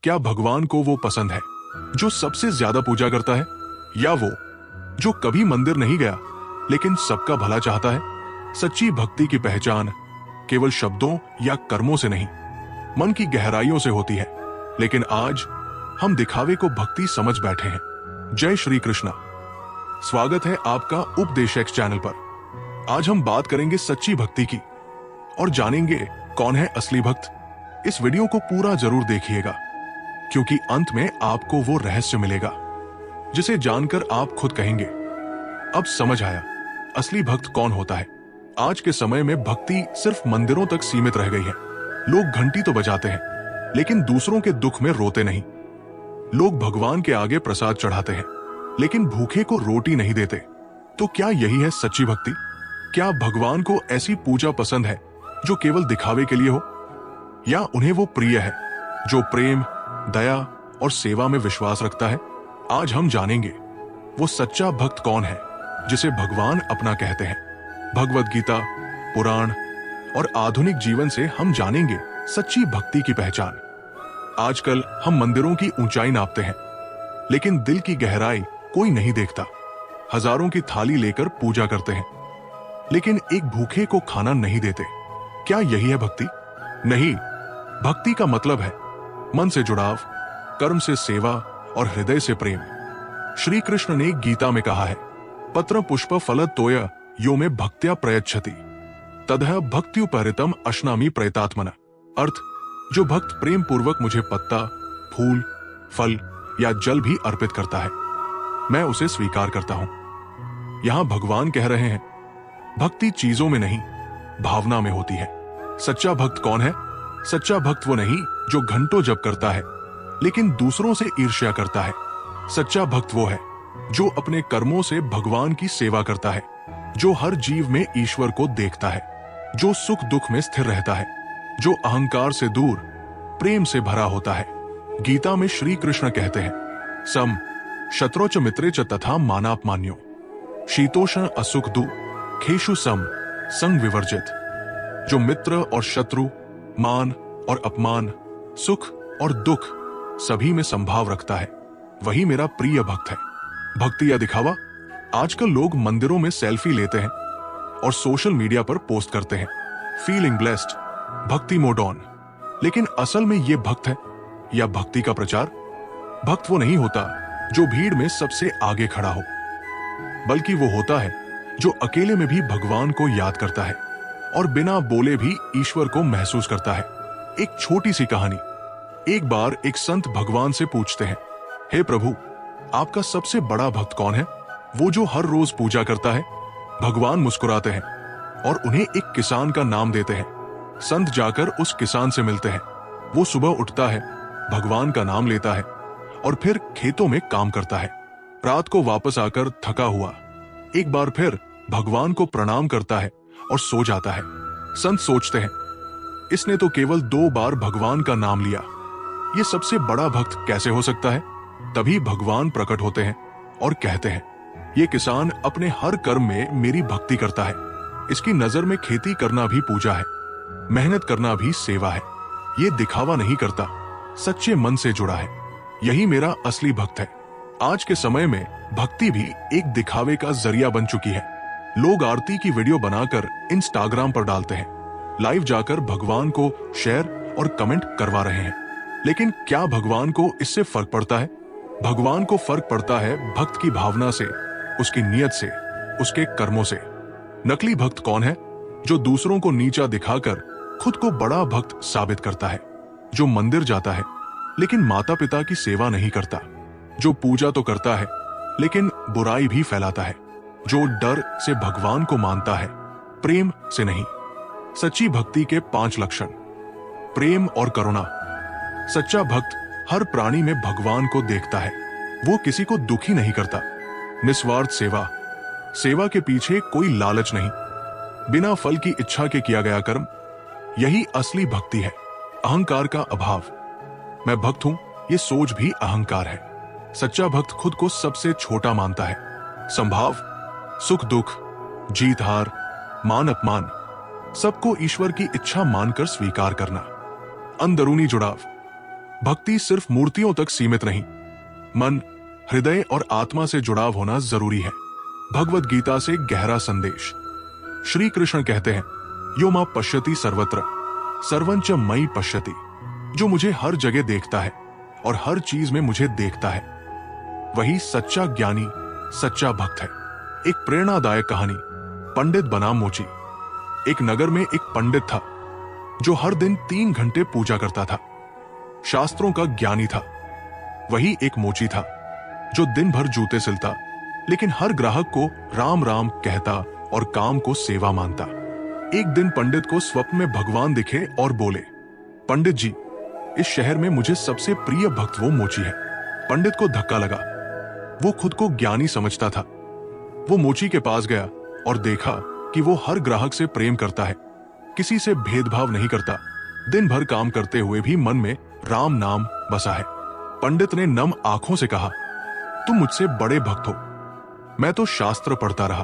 क्या भगवान को वो पसंद है जो सबसे ज्यादा पूजा करता है, या वो जो कभी मंदिर नहीं गया लेकिन सबका भला चाहता है? सच्ची भक्ति की पहचान केवल शब्दों या कर्मों से नहीं, मन की गहराइयों से होती है। लेकिन आज हम दिखावे को भक्ति समझ बैठे हैं। जय श्री कृष्णा। स्वागत है आपका उपदेश एक्स चैनल पर। आज हम बात करेंगे सच्ची भक्ति की और जानेंगे कौन है असली भक्त। इस वीडियो को पूरा जरूर देखिएगा, क्योंकि अंत में आपको वो रहस्य मिलेगा जिसे जानकर आप खुद कहेंगे, अब समझ आया असली भक्त कौन होता है। आज के समय में भक्ति सिर्फ मंदिरों तक सीमित रह गई है। लोग घंटी तो बजाते हैं, लेकिन दूसरों के दुख में रोते नहीं। लोग भगवान के आगे प्रसाद चढ़ाते हैं, लेकिन भूखे को रोटी नहीं देते। तो क्या यही है सच्ची भक्ति? क्या भगवान को ऐसी पूजा पसंद है जो केवल दिखावे के लिए हो, या उन्हें वो प्रिय है जो प्रेम, दया और सेवा में विश्वास रखता है? आज हम जानेंगे वो सच्चा भक्त कौन है जिसे भगवान अपना कहते हैं। भगवद गीता, पुराण और आधुनिक जीवन से हम जानेंगे सच्ची भक्ति की पहचान। आजकल हम मंदिरों की ऊंचाई नापते हैं, लेकिन दिल की गहराई कोई नहीं देखता। हजारों की थाली लेकर पूजा करते हैं, लेकिन एक भूखे को खाना नहीं देते। क्या यही है भक्ति? नहीं। भक्ति का मतलब है मन से जुड़ाव, कर्म से सेवा और हृदय से प्रेम। श्री कृष्ण ने गीता में कहा है, पत्र पुष्प फल तोय यो में भक्त्या प्रयच्छति तदह भक्त्युपहृतम अश्नामि प्रयतात्मना। अर्थ, जो भक्त प्रेम पूर्वक मुझे पत्ता, फूल, फल या जल भी अर्पित करता है, मैं उसे स्वीकार करता हूं। यहां भगवान कह रहे हैं, भक्ति चीजों में नहीं, भावना में होती है। सच्चा भक्त कौन है? सच्चा भक्त वो नहीं जो घंटों जप करता है लेकिन दूसरों से ईर्ष्या करता है। सच्चा भक्त वो है जो अपने कर्मों से भगवान की सेवा करता है, जो हर जीव में ईश्वर को देखता है, जो सुख दुख में स्थिर रहता है, जो अहंकार से दूर प्रेम से भरा होता है। गीता में श्री कृष्ण कहते हैं, सम शत्रो च मित्रे च तथा मानापमान्यो शीतोष्ण असुख दु खेषु सम संग विवर्जित। जो मित्र और शत्रु, मान और अपमान, सुख और दुख सभी में संभाव रखता है, वही मेरा प्रिय भक्त है। भक्ति या दिखावा? आजकल लोग मंदिरों में सेल्फी लेते हैं और सोशल मीडिया पर पोस्ट करते हैं, फीलिंग ब्लेस्ड, भक्ति मोड ऑन। लेकिन असल में ये भक्त है या भक्ति का प्रचार? भक्त वो नहीं होता जो भीड़ में सबसे आगे खड़ा हो, बल्कि वो होता है जो अकेले में भी भगवान को याद करता है और बिना बोले भी ईश्वर को महसूस करता है। एक छोटी सी कहानी। एक बार एक संत भगवान से पूछते हैं, हे प्रभु, आपका सबसे बड़ा भक्त कौन है? वो जो हर रोज पूजा करता है। भगवान मुस्कुराते हैं और उन्हें एक किसान का नाम देते हैं। संत जाकर उस किसान से मिलते हैं। वो सुबह उठता है, भगवान का नाम लेता है और फिर खेतों में काम करता है। रात को वापस आकर थका हुआ एक बार फिर भगवान को प्रणाम करता है और सो जाता है। संत सोचते हैं, इसने तो केवल 2 बार भगवान का नाम लिया, ये सबसे बड़ा भक्त कैसे हो सकता है? तभी भगवान प्रकट होते हैं और कहते हैं, ये किसान अपने हर कर्म में मेरी भक्ति करता है। इसकी नजर में खेती करना भी पूजा है, मेहनत करना भी सेवा है। ये दिखावा नहीं करता, सच्चे मन से जुड़ा है। यही मेरा असली भक्त है। आज के समय में भक्ति भी एक दिखावे का जरिया बन चुकी है। लोग आरती की वीडियो बनाकर इंस्टाग्राम पर डालते हैं, लाइव जाकर भगवान को शेयर और कमेंट करवा रहे हैं। लेकिन क्या भगवान को इससे फर्क पड़ता है? भगवान को फर्क पड़ता है भक्त की भावना से, उसकी नीयत से, उसके कर्मों से। नकली भक्त कौन है? जो दूसरों को नीचा दिखाकर खुद को बड़ा भक्त साबित करता है, जो मंदिर जाता है लेकिन माता पिता की सेवा नहीं करता, जो पूजा तो करता है लेकिन बुराई भी फैलाता है, जो डर से भगवान को मानता है, प्रेम से नहीं। सच्ची भक्ति के 5 लक्षण। प्रेम और करुणा। सच्चा भक्त हर प्राणी में भगवान को देखता है, वो किसी को दुखी नहीं करता। निस्वार्थ सेवा। सेवा के पीछे कोई लालच नहीं, बिना फल की इच्छा के किया गया कर्म, यही असली भक्ति है। अहंकार का अभाव। मैं भक्त हूं, ये सोच भी अहंकार है। सच्चा भक्त खुद को सबसे छोटा मानता है। संभाव। सुख दुख, जीत हार, मान अपमान, सबको ईश्वर की इच्छा मानकर स्वीकार करना। अंदरूनी जुड़ाव। भक्ति सिर्फ मूर्तियों तक सीमित नहीं, मन, हृदय और आत्मा से जुड़ाव होना जरूरी है। भगवत गीता से गहरा संदेश। श्री कृष्ण कहते हैं, यो मां पश्यति सर्वत्र सर्वंच मयि पश्यति। जो मुझे हर जगह देखता है और हर चीज में मुझे देखता है, वही सच्चा ज्ञानी, सच्चा भक्त है। एक प्रेरणादायक कहानी, पंडित बनाम मोची। एक नगर में एक पंडित था जो हर दिन 3 घंटे पूजा करता था, शास्त्रों का ज्ञानी था। वही एक मोची था जो दिन भर जूते सिलता, लेकिन हर ग्राहक को राम राम कहता और काम को सेवा मानता। एक दिन पंडित को स्वप्न में भगवान दिखे और बोले, पंडित जी, इस शहर में मुझे सबसे प्रिय भक्त वो मोची है। पंडित को धक्का लगा। वो खुद को ज्ञानी समझता था। वो मोची के पास गया और देखा कि वो हर ग्राहक से प्रेम करता है, किसी से भेदभाव नहीं करता। दिन भर काम करते हुए भी मन में राम नाम बसा है। पंडित ने नम आंखों से कहा, तुम मुझसे बड़े भक्त हो, मैं तो शास्त्र पढ़ता रहा,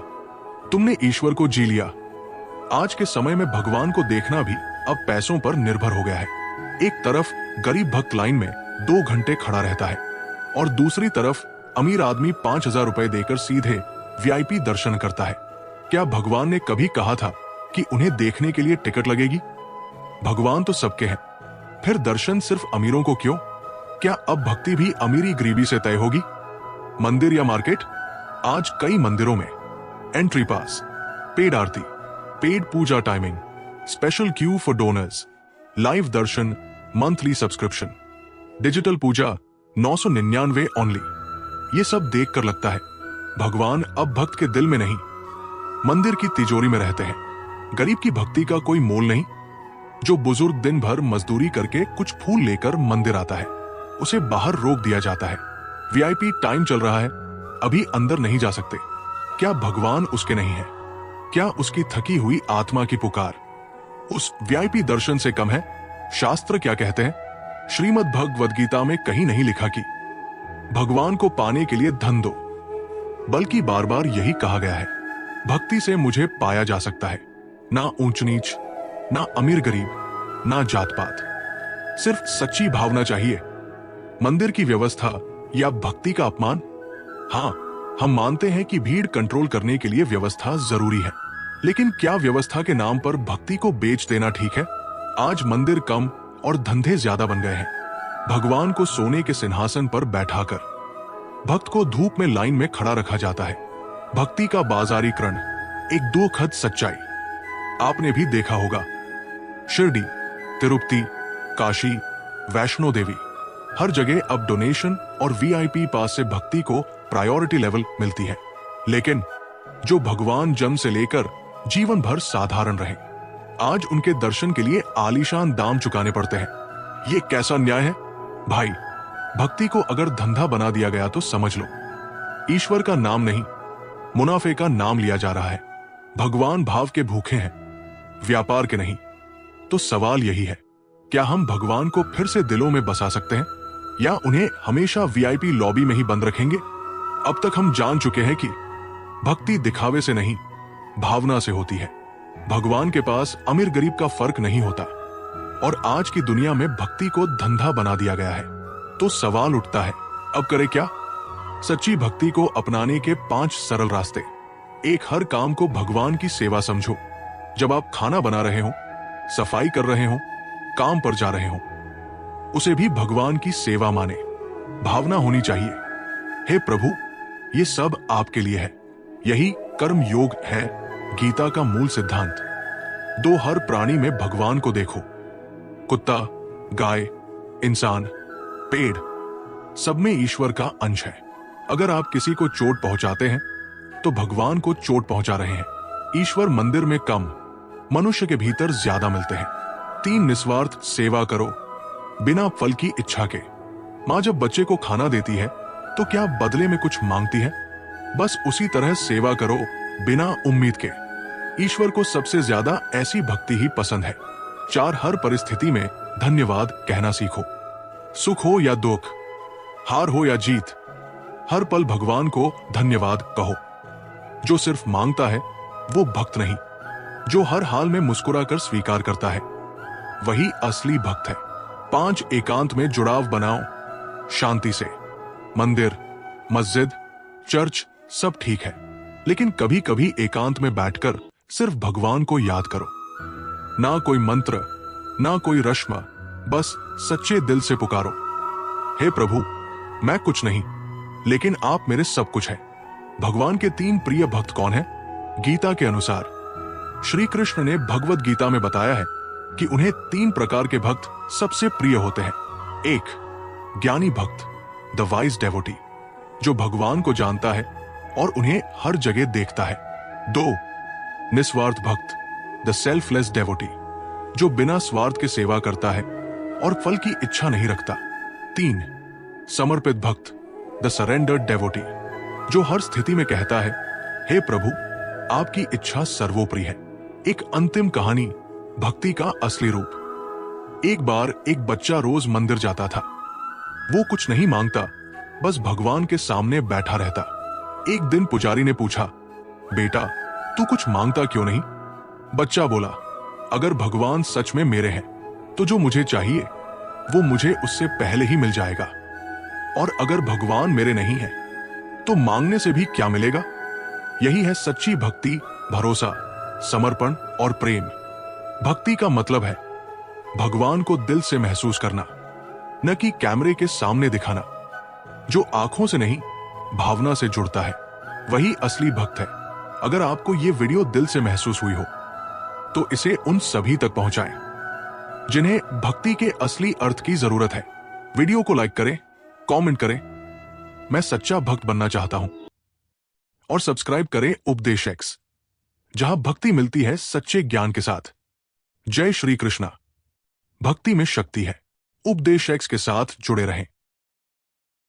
तुमने ईश्वर को जी लिया। आज के समय में भगवान को देखना भी अब पैसों पर निर्भर हो गया है। एक तरफ गरीब भक्त लाइन में 2 घंटे खड़ा रहता है और दूसरी तरफ अमीर आदमी 5,000 रुपए देकर सीधे वीआईपी दर्शन करता है। क्या भगवान ने कभी कहा था कि उन्हें देखने के लिए टिकट लगेगी? भगवान तो सबके हैं, फिर दर्शन सिर्फ अमीरों को क्यों? क्या अब भक्ति भी अमीरी गरीबी से तय होगी? मंदिर या मार्केट? आज कई मंदिरों में entry pass, paid aarti, paid puja timing, special queue for donors, live darshan, monthly subscription, digital puja 999 only. ये सब देखकर लगता है भगवान अब भक्त के दिल में नहीं, मंदिर की तिजोरी में रहते हैं। गरीब की भक्ति का कोई मोल नहीं। जो बुजुर्ग दिन भर मजदूरी करके कुछ फूल लेकर मंदिर आता है, उसे बाहर रोक दिया जाता है। वीआईपी टाइम चल रहा है, अभी अंदर नहीं जा सकते। क्या भगवान उसके नहीं है? क्या उसकी थकी हुई आत्मा की पुकार उस वीआईपी दर्शन से कम है? शास्त्र क्या कहते हैं? श्रीमद् भगवद गीता में कहीं नहीं लिखा कि भगवान को पाने के लिए धन दो, बल्कि बार बार यही कहा गया है, भक्ति से मुझे पाया जा सकता है। ना ऊंच नीच, ना अमीर गरीब, ना जात पात, सिर्फ सच्ची भावना चाहिए। मंदिर की व्यवस्था या भक्ति का अपमान? हाँ, हम मानते हैं कि भीड़ कंट्रोल करने के लिए व्यवस्था जरूरी है, लेकिन क्या व्यवस्था के नाम पर भक्ति को बेच देना ठीक है? आज मंदिर कम और धंधे ज्यादा बन गए हैं। भगवान को सोने के सिंहासन पर बैठाकर भक्त को धूप में लाइन में खड़ा रखा जाता है। भक्ति का बाजारीकरण एक दुखद सच्चाई आपने भी देखा होगा। शिरडी, तिरुपति, काशी, वैष्णो देवी, हर जगह अब डोनेशन और वीआईपी पास से भक्ति को प्रायोरिटी लेवल मिलती है। लेकिन जो भगवान जन्म से लेकर जीवन भर साधारण रहे, आज उनके दर्शन के लिए आलीशान दाम चुकाने पड़ते हैं। ये कैसा न्याय है? भाई, भक्ति को अगर धंधा बना दिया गया तो समझ लो, ईश्वर का नाम नहीं, मुनाफे का नाम लिया जा रहा है। भगवान भाव के भूखे हैं, व्यापार के नहीं। तो सवाल यही है, क्या हम भगवान को फिर से दिलों में बसा सकते हैं, या उन्हें हमेशा वीआईपी लॉबी में ही बंद रखेंगे? अब तक हम जान चुके हैं कि भक्ति दिखावे से नहीं, भावना से होती है। भगवान के पास अमीर गरीब का फर्क नहीं होता, और आज की दुनिया में भक्ति को धंधा बना दिया गया है। तो सवाल उठता है, अब करे क्या? सच्ची भक्ति को अपनाने के 5 सरल रास्ते। 1, हर काम को भगवान की सेवा समझो। जब आप खाना बना रहे हो, सफाई कर रहे हो, काम पर जा रहे हो, उसे भी भगवान की सेवा माने। भावना होनी चाहिए, हे प्रभु, ये सब आपके लिए है। यही कर्म योग है, गीता का मूल सिद्धांत। 2, हर प्राणी में भगवान को देखो। कुत्ता, गाय, इंसान, पेड़, सब में ईश्वर का अंश है। अगर आप किसी को चोट पहुंचाते हैं तो भगवान को चोट पहुंचा रहे हैं। ईश्वर मंदिर में कम, मनुष्य के भीतर ज्यादा मिलते हैं। 3, निस्वार्थ सेवा करो, बिना फल की इच्छा के। माँ जब बच्चे को खाना देती है तो क्या बदले में कुछ मांगती है? बस उसी तरह सेवा करो, बिना उम्मीद के। ईश्वर को सबसे ज्यादा ऐसी भक्ति ही पसंद है। 4, हर परिस्थिति में धन्यवाद कहना सीखो। सुख हो या दुख, हार हो या जीत, हर पल भगवान को धन्यवाद कहो। जो सिर्फ मांगता है वो भक्त नहीं, जो हर हाल में मुस्कुराकर स्वीकार करता है वही असली भक्त है। 5 एकांत में जुड़ाव बनाओ शांति से। मंदिर, मस्जिद, चर्च सब ठीक है, लेकिन कभी कभी एकांत में बैठकर सिर्फ भगवान को याद करो। ना कोई मंत्र, ना कोई रश्म, बस सच्चे दिल से पुकारो, हे प्रभु, मैं कुछ नहीं, लेकिन आप मेरे सब कुछ हैं। भगवान के 3 प्रिय भक्त कौन हैं? गीता के अनुसार श्री कृष्ण ने भगवत गीता में बताया है कि उन्हें 3 प्रकार के भक्त सबसे प्रिय होते हैं। 1. ज्ञानी भक्त, द वाइज डेवोटी, जो भगवान को जानता है और उन्हें हर जगह देखता है। 2. निस्वार्थ भक्त, द सेल्फलेस डेवोटी, जो बिना स्वार्थ के सेवा करता है और फल की इच्छा नहीं रखता। 3. समर्पित भक्त, द सरेंडर्ड डेवोटी, जो हर स्थिति में कहता है, हे प्रभु, आपकी इच्छा सर्वोपरि है। एक अंतिम कहानी, भक्ति का असली रूप। एक बार एक बच्चा रोज मंदिर जाता था। वो कुछ नहीं मांगता, बस भगवान के सामने बैठा रहता। एक दिन पुजारी ने पूछा, बेटा, तू कुछ मांगता क्यों नहीं? बच्चा बोला, अगर भगवान सच में मेरे हैं तो जो मुझे चाहिए वो मुझे उससे पहले ही मिल जाएगा, और अगर भगवान मेरे नहीं है तो मांगने से भी क्या मिलेगा? यही है सच्ची भक्ति, भरोसा, समर्पण और प्रेम। भक्ति का मतलब है भगवान को दिल से महसूस करना, न कि कैमरे के सामने दिखाना। जो आंखों से नहीं, भावना से जुड़ता है, वही असली भक्त है। अगर आपको ये वीडियो दिल से महसूस हुई हो तो इसे उन सभी तक पहुंचाएं जिन्हें भक्ति के असली अर्थ की जरूरत है। वीडियो को लाइक करें, कमेंट करें, मैं सच्चा भक्त बनना चाहता हूं, और सब्सक्राइब करें उपदेश एक्स, जहां भक्ति मिलती है सच्चे ज्ञान के साथ। जय श्री कृष्णा। भक्ति में शक्ति है। उपदेश एक्स के साथ जुड़े रहें।